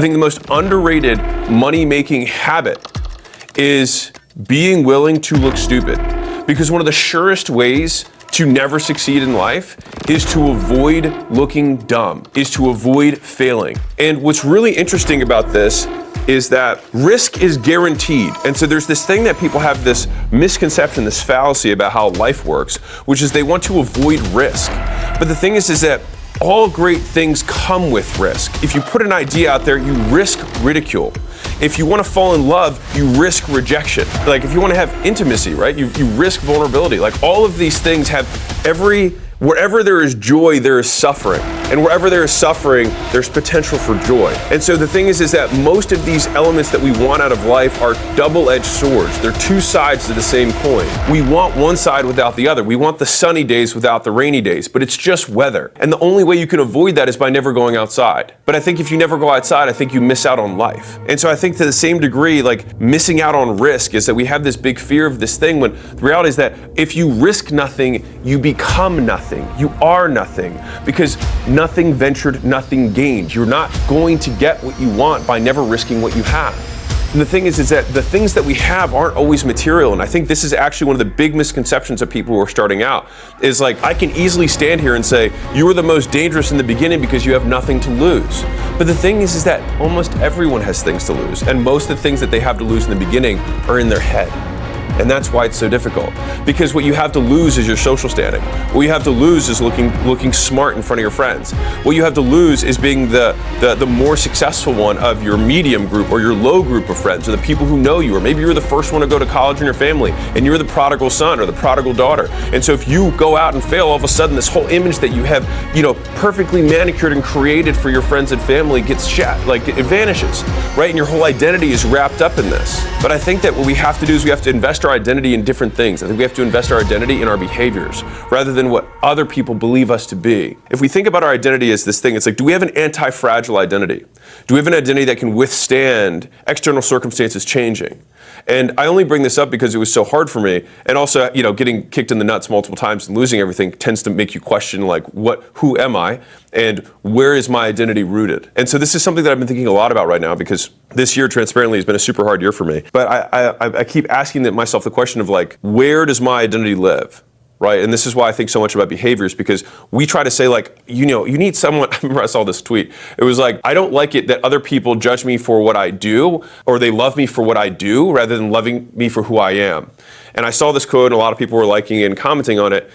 I think the most underrated money-making habit is being willing to look stupid. Because one of the surest ways to never succeed in life is to avoid looking dumb, is to avoid failing. And what's really interesting about this is that risk is guaranteed. And so there's this thing that people have this misconception, this fallacy about how life works, which is they want to avoid risk. But the thing is that all great things come with risk. If you put an idea out there, you risk ridicule. If you want to fall in love, you risk rejection. Like if you want to have intimacy, right? You risk vulnerability. Like all of these things have wherever there is joy, there is suffering. And wherever there is suffering, there's potential for joy. And so the thing is that most of these elements that we want out of life are double-edged swords. They're two sides to the same coin. We want one side without the other. We want the sunny days without the rainy days, but it's just weather. And the only way you can avoid that is by never going outside. But I think if you never go outside, I think you miss out on life. And so I think to the same degree, like missing out on risk is that we have this big fear of this thing when the reality is that if you risk nothing, you become nothing. You are nothing because nothing ventured, nothing gained. You're not going to get what you want by never risking what you have. And the thing is that the things that we have aren't always material. And I think this is actually one of the big misconceptions of people who are starting out is like, I can easily stand here and say, you were the most dangerous in the beginning because you have nothing to lose. But the thing is that almost everyone has things to lose. And most of the things that they have to lose in the beginning are in their head. And that's why it's so difficult. Because what you have to lose is your social standing. What you have to lose is looking smart in front of your friends. What you have to lose is being the more successful one of your medium group or your low group of friends or the people who know you. Or maybe you're the first one to go to college in your family and you're the prodigal son or the prodigal daughter. And so if you go out and fail, all of a sudden this whole image that you have, perfectly manicured and created for your friends and family gets it vanishes, right? And your whole identity is wrapped up in this. But I think that what we have to do is we have to invest our identity in different things. I think we have to invest our identity in our behaviors rather than what other people believe us to be. If we think about our identity as this thing, it's like, do we have an anti-fragile identity? Do we have an identity that can withstand external circumstances changing? And I only bring this up because it was so hard for me. And also, getting kicked in the nuts multiple times and losing everything tends to make you question, who am I? And where is my identity rooted? And so this is something that I've been thinking a lot about right now because this year, transparently, has been a super hard year for me. But I keep asking myself the question of where does my identity live? Right? And this is why I think so much about behaviors because we try to say you need someone, I remember I saw this tweet. It was I don't like it that other people judge me for what I do or they love me for what I do rather than loving me for who I am. And I saw this quote and a lot of people were liking it and commenting on it.